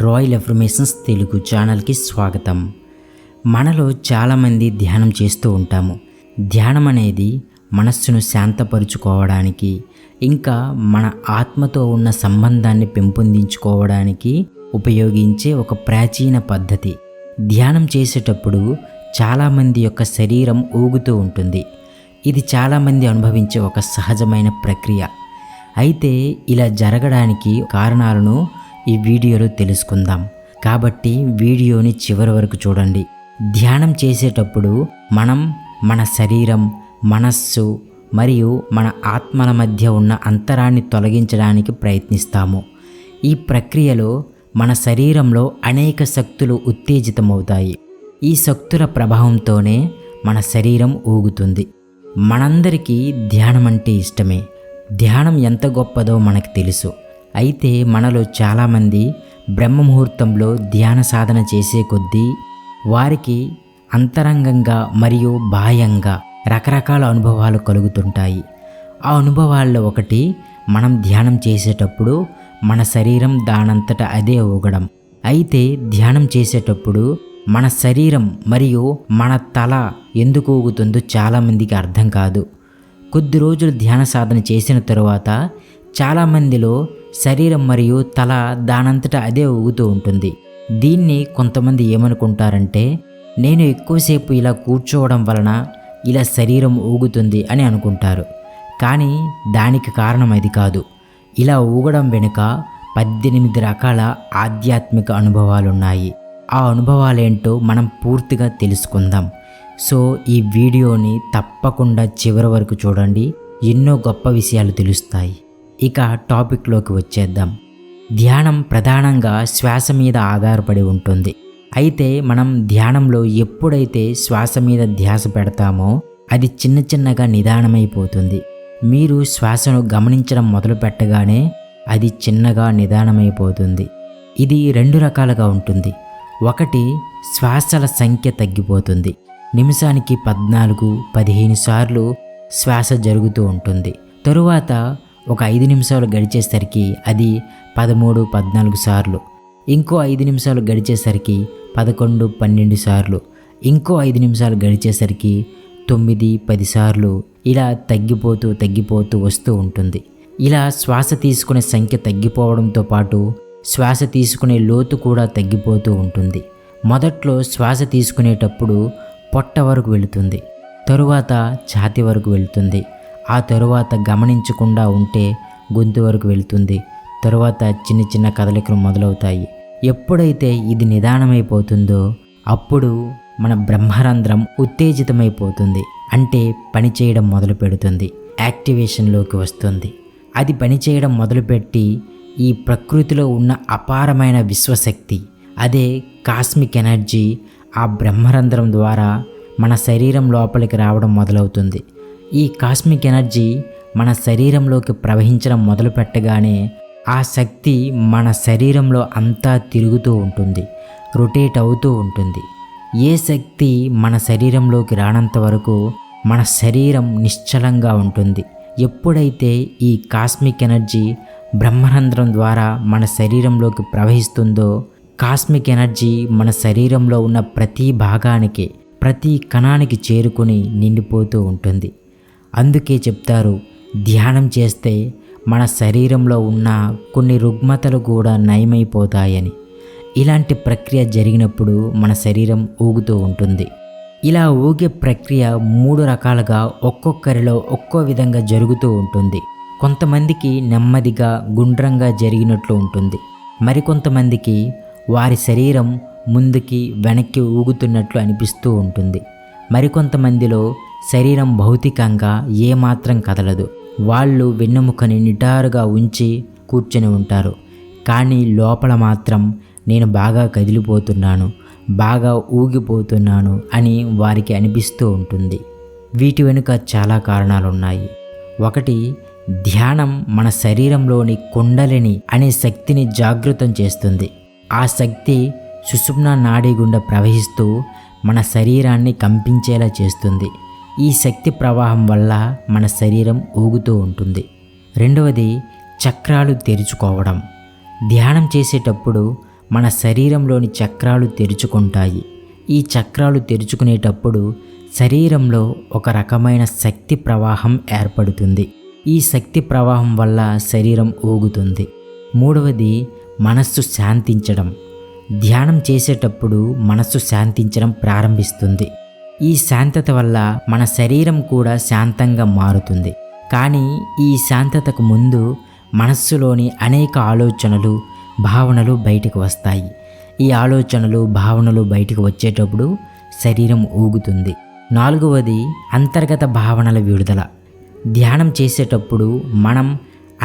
Royal affirmations Telugu ఛానల్కి స్వాగతం. మనలో చాలామంది ధ్యానం చేస్తూ ఉంటాము. ధ్యానం అనేది మనస్సును శాంతపరుచుకోవడానికి, ఇంకా మన ఆత్మతో ఉన్న సంబంధాన్ని పెంపొందించుకోవడానికి ఉపయోగించే ఒక ప్రాచీన పద్ధతి. ధ్యానం చేసేటప్పుడు చాలామంది యొక్క శరీరం ఊగుతూ ఉంటుంది. ఇది చాలామంది అనుభవించే ఒక సహజమైన ప్రక్రియ. అయితే ఇలా జరగడానికి కారణాలను ఈ వీడియోలో తెలుసుకుందాం. కాబట్టి వీడియోని చివరి వరకు చూడండి. ధ్యానం చేసేటప్పుడు మనం మన శరీరం, మనస్సు మరియు మన ఆత్మల మధ్య ఉన్న అంతరాన్ని తొలగించడానికి ప్రయత్నిస్తాము. ఈ ప్రక్రియలో మన శరీరంలో అనేక శక్తులు ఉత్తేజితమవుతాయి. ఈ శక్తుల ప్రభావంతోనే మన శరీరం ఊగుతుంది. మనందరికీ ధ్యానం అంటే ఇష్టమే. ధ్యానం ఎంత గొప్పదో మనకు తెలుసు. అయితే మనలో చాలామంది బ్రహ్మముహూర్తంలో ధ్యాన సాధన చేసే కొద్దీ వారికి అంతరంగంగా మరియు బాహ్యంగా రకరకాల అనుభవాలు కలుగుతుంటాయి. ఆ అనుభవాల్లో ఒకటి, మనం ధ్యానం చేసేటప్పుడు మన శరీరం దానంతట అదే ఊగడం. అయితే ధ్యానం చేసేటప్పుడు మన శరీరం మరియు మన తల ఎందుకు ఊగుతుందో చాలామందికి అర్థం కాదు. కొద్ది రోజులు ధ్యాన సాధన చేసిన తరువాత చాలామందిలో శరీరం మరియు తల దానంతట అదే ఊగుతూ ఉంటుంది. దీన్ని కొంతమంది ఏమనుకుంటారంటే, నేను ఎక్కువసేపు ఇలా కూర్చోవడం వలన ఇలా శరీరం ఊగుతుంది అని అనుకుంటారు. కానీ దానికి కారణం అది కాదు. ఇలా ఊగడం వెనుక 18 రకాల ఆధ్యాత్మిక అనుభవాలున్నాయి. ఆ అనుభవాలేంటో మనం పూర్తిగా తెలుసుకుందాం. సో ఈ వీడియోని తప్పకుండా చివరి వరకు చూడండి. ఎన్నో గొప్ప విషయాలు తెలుస్తాయి. ఇక టాపిక్లోకి వచ్చేద్దాం. ధ్యానం ప్రధానంగా శ్వాస మీద ఆధారపడి ఉంటుంది. అయితే మనం ధ్యానంలో ఎప్పుడైతే శ్వాస మీద ధ్యాస పెడతామో అది చిన్న చిన్నగా నిదానమైపోతుంది. మీరు శ్వాసను గమనించడం మొదలు పెట్టగానే అది చిన్నగా నిదానమైపోతుంది. ఇది 2 రకాలుగా ఉంటుంది. ఒకటి, శ్వాసల సంఖ్య తగ్గిపోతుంది. నిమిషానికి 14-15 సార్లు శ్వాస జరుగుతూ ఉంటుంది. తరువాత ఒక 5 నిమిషాలు గడిచేసరికి అది 13-14 సార్లు, ఇంకో 5 నిమిషాలు గడిచేసరికి 11-12 సార్లు, ఇంకో 5 నిమిషాలు గడిచేసరికి 9-10 సార్లు, ఇలా తగ్గిపోతూ వస్తూ ఉంటుంది. ఇలా శ్వాస తీసుకునే సంఖ్య తగ్గిపోవడంతో పాటు శ్వాస తీసుకునే లోతు కూడా తగ్గిపోతూ ఉంటుంది. మొదట్లో శ్వాస తీసుకునేటప్పుడు పొట్ట వరకు వెళుతుంది, తరువాత ఛాతీ వరకు వెళుతుంది, ఆ తరువాత గమనించకుండా ఉంటే గొంతు వరకు వెళుతుంది, తరువాత చిన్న చిన్న కదలికలు మొదలవుతాయి. ఎప్పుడైతే ఇది నిదానమైపోతుందో అప్పుడు మన బ్రహ్మరంధ్రం ఉత్తేజితమైపోతుంది. అంటే పనిచేయడం మొదలు పెడుతుంది, యాక్టివేషన్లోకి వస్తుంది. అది పనిచేయడం మొదలుపెట్టి ఈ ప్రకృతిలో ఉన్న అపారమైన విశ్వశక్తి, అదే కాస్మిక్ ఎనర్జీ ఆ బ్రహ్మరంధ్రం ద్వారా మన శరీరం లోపలికి రావడం మొదలవుతుంది. ఈ కాస్మిక్ ఎనర్జీ మన శరీరంలోకి ప్రవహించడం మొదలు పెట్టగానే ఆ శక్తి మన శరీరంలో అంతా తిరుగుతూ ఉంటుంది, రొటేట్ అవుతూ ఉంటుంది. ఏ శక్తి మన శరీరంలోకి రానంత వరకు మన శరీరం నిశ్చలంగా ఉంటుంది. ఎప్పుడైతే ఈ కాస్మిక్ ఎనర్జీ బ్రహ్మరంధ్రం ద్వారా మన శరీరంలోకి ప్రవహిస్తుందో, కాస్మిక్ ఎనర్జీ మన శరీరంలో ఉన్న ప్రతి భాగానికి, ప్రతి కణానికి చేరుకుని నిండిపోతూ ఉంటుంది. అందుకే చెప్తారు, ధ్యానం చేస్తే మన శరీరంలో ఉన్న కొన్ని రుగ్మతలు కూడా నయమైపోతాయని. ఇలాంటి ప్రక్రియ జరిగినప్పుడు మన శరీరం ఊగుతూ ఉంటుంది. ఇలా ఊగే ప్రక్రియ 3 రకాలుగా ఒక్కొక్కరిలో ఒక్కో విధంగా జరుగుతూ ఉంటుంది. కొంతమందికి నెమ్మదిగా గుండ్రంగా జరిగినట్లు ఉంటుంది. మరికొంతమందికి వారి శరీరం ముందుకి వెనక్కి ఊగుతున్నట్లు అనిపిస్తూ ఉంటుంది. మరికొంతమందిలో శరీరం భౌతికంగా ఏమాత్రం కదలదు. వాళ్ళు వెన్నెముకని నిటారుగా ఉంచి కూర్చొని ఉంటారు. కానీ లోపల మాత్రం నేను బాగా కదిలిపోతున్నాను, బాగా ఊగిపోతున్నాను అని వారికి అనిపిస్తూ ఉంటుంది. వీటి వెనుక చాలా కారణాలున్నాయి. ఒకటి, ధ్యానం మన శరీరంలోని కుండలిని అనే శక్తిని జాగృతం చేస్తుంది. ఆ శక్తి సుషుమ్నా నాడీ గుండా ప్రవహిస్తూ మన శరీరాన్ని కంపించేలా చేస్తుంది. ఈ శక్తి ప్రవాహం వల్ల మన శరీరం ఊగుతూ ఉంటుంది. రెండవది, చక్రాలు తెరుచుకోవడం. ధ్యానం చేసేటప్పుడు మన శరీరంలోని చక్రాలు తెరుచుకుంటాయి. ఈ చక్రాలు తెరుచుకునేటప్పుడు శరీరంలో ఒక రకమైన శక్తి ప్రవాహం ఏర్పడుతుంది. ఈ శక్తి ప్రవాహం వల్ల శరీరం ఊగుతుంది. మూడవది మనస్సు శాంతించడం. ధ్యానం చేసేటప్పుడు మనస్సు శాంతించడం ప్రారంభిస్తుంది. ఈ శాంతత వల్ల మన శరీరం కూడా శాంతంగా మారుతుంది. కానీ ఈ శాంతతకు ముందు మనస్సులోని అనేక ఆలోచనలు, భావనలు బయటకు వస్తాయి. ఈ ఆలోచనలు, భావనలు బయటకు వచ్చేటప్పుడు శరీరం ఊగుతుంది. నాలుగవది అంతర్గత భావనల విడుదల. ధ్యానం చేసేటప్పుడు మనం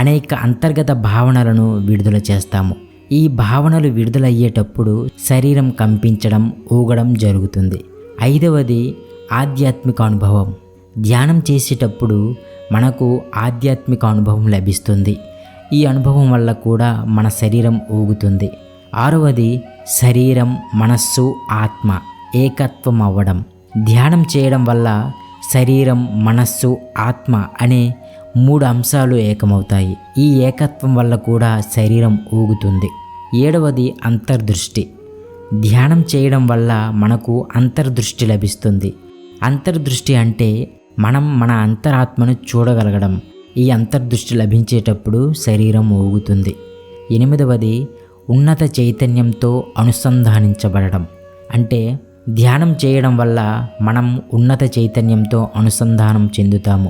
అనేక అంతర్గత భావనలను విడుదల చేస్తాము. ఈ భావనలు విడుదలయ్యేటప్పుడు శరీరం కంపించడం, ఊగడం జరుగుతుంది. ఐదవది ఆధ్యాత్మిక అనుభవం. ధ్యానం చేసేటప్పుడు మనకు ఆధ్యాత్మిక అనుభవం లభిస్తుంది. ఈ అనుభవం వల్ల కూడా మన శరీరం ఊగుతుంది. ఆరవది శరీరం, మనస్సు, ఆత్మ ఏకత్వం అవ్వడం. ధ్యానం చేయడం వల్ల శరీరం, మనస్సు, ఆత్మ అనే 3 అంశాలు ఏకమవుతాయి. ఈ ఏకత్వం వల్ల కూడా శరీరం ఊగుతుంది. ఏడవది అంతర్దృష్టి. ధ్యానం చేయడం వల్ల మనకు అంతర్దృష్టి లభిస్తుంది. అంతర్దృష్టి అంటే మనం మన అంతరాత్మను చూడగలగడం. ఈ అంతర్దృష్టి లభించేటప్పుడు శరీరం ఊగుతుంది. ఎనిమిదవది ఉన్నత చైతన్యంతో అనుసంధానించబడడం. అంటే ధ్యానం చేయడం వల్ల మనం ఉన్నత చైతన్యంతో అనుసంధానం చెందుతాము.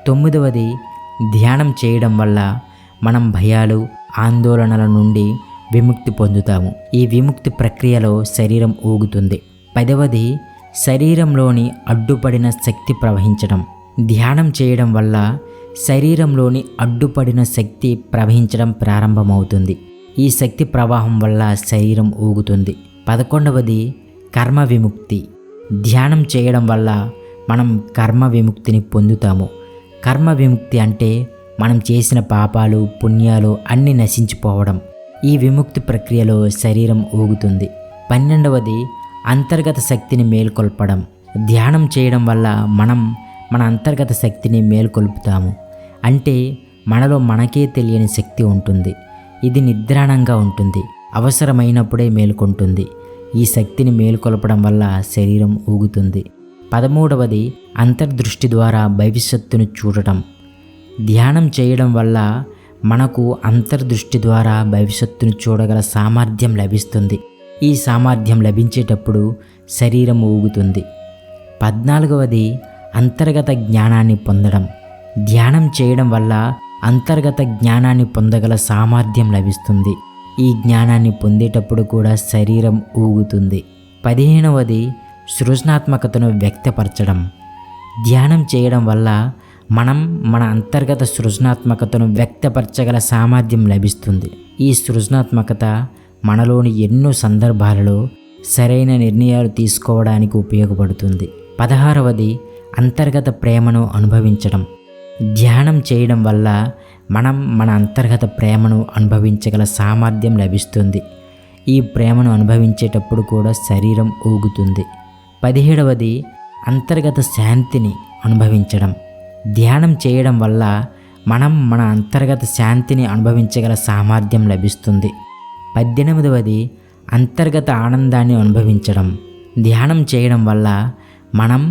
తొమ్మిదవది ధ్యానం చేయడం వల్ల మనం భయాలు, ఆందోళనల నుండి విముక్తి పొందుతాము. ఈ విముక్తి ప్రక్రియలో శరీరం ఊగుతుంది. 10వది శరీరంలోని అడ్డుపడిన శక్తి ప్రవహించడం. ధ్యానం చేయడం వల్ల శరీరంలోని అడ్డుపడిన శక్తి ప్రవహించడం ప్రారంభమవుతుంది. ఈ శక్తి ప్రవాహం వల్ల శరీరం ఊగుతుంది. 11వది కర్మ విముక్తి. ధ్యానం చేయడం వల్ల మనం కర్మ విముక్తిని పొందుతాము. కర్మ విముక్తి అంటే మనం చేసిన పాపాలు, పుణ్యాలు అన్నీ నశించిపోవడం. ఈ విముక్తి ప్రక్రియలో శరీరం ఊగుతుంది. 12వది అంతర్గత శక్తిని మేల్కొల్పడం. ధ్యానం చేయడం వల్ల మనం మన అంతర్గత శక్తిని మేల్కొల్పుతాము. అంటే మనలో మనకే తెలియని శక్తి ఉంటుంది. ఇది నిద్రాణంగా ఉంటుంది. అవసరమైనప్పుడే మేల్కొంటుంది. ఈ శక్తిని మేల్కొల్పడం వల్ల శరీరం ఊగుతుంది. 13వది అంతర్దృష్టి ద్వారా భవిష్యత్తును చూడటం. ధ్యానం చేయడం వల్ల మనకు అంతర్దృష్టి ద్వారా భవిష్యత్తును చూడగల సామర్థ్యం లభిస్తుంది. ఈ సామర్థ్యం లభించేటప్పుడు శరీరం ఊగుతుంది. 14వది అంతర్గత జ్ఞానాన్ని పొందడం. ధ్యానం చేయడం వల్ల అంతర్గత జ్ఞానాన్ని పొందగల సామర్థ్యం లభిస్తుంది. ఈ జ్ఞానాన్ని పొందేటప్పుడు కూడా శరీరం ఊగుతుంది. 15వది సృజనాత్మకతను వ్యక్తపరచడం. ధ్యానం చేయడం వల్ల మనం మన అంతర్గత సృజనాత్మకతను వ్యక్తపరచగల సామర్థ్యం లభిస్తుంది. ఈ సృజనాత్మకత మనలోని ఎన్నో సందర్భాలలో సరైన నిర్ణయాలు తీసుకోవడానికి ఉపయోగపడుతుంది. 16వది అంతర్గత ప్రేమను అనుభవించడం. ధ్యానం చేయడం వల్ల మనం మన అంతర్గత ప్రేమను అనుభవించగల సామర్థ్యం లభిస్తుంది. ఈ ప్రేమను అనుభవించేటప్పుడు కూడా శరీరం ఊగుతుంది. 17వది అంతర్గత శాంతిని అనుభవించడం. ధ్యానం చేయడం వల్ల మనం మన అంతర్గత శాంతిని అనుభవించగల సామర్థ్యం లభిస్తుంది. 18వది అంతర్గత ఆనందాన్ని అనుభవించడం. ధ్యానం చేయడం వల్ల మనం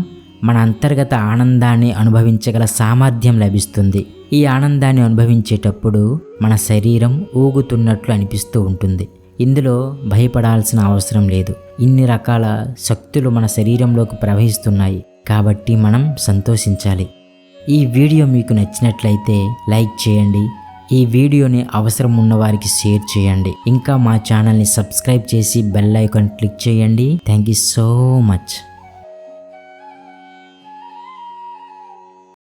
మన అంతర్గత ఆనందాన్ని అనుభవించగల సామర్థ్యం లభిస్తుంది. ఈ ఆనందాన్ని అనుభవించేటప్పుడు మన శరీరం ఊగుతున్నట్లు అనిపిస్తూ ఉంటుంది. ఇందులో భయపడాల్సిన అవసరం లేదు. ఇన్ని రకాల శక్తులు మన శరీరంలోకి ప్రవహిస్తున్నాయి కాబట్టి మనం సంతోషించాలి. ఈ వీడియో మీకు నచ్చినట్లయితే లైక్ చేయండి. ఈ వీడియోని అవసరం ఉన్న వారికి షేర్ చేయండి. ఇంకా మా ఛానల్ని సబ్స్క్రైబ్ చేసి బెల్ ఐకాన్ క్లిక్ చేయండి. Thank you so much.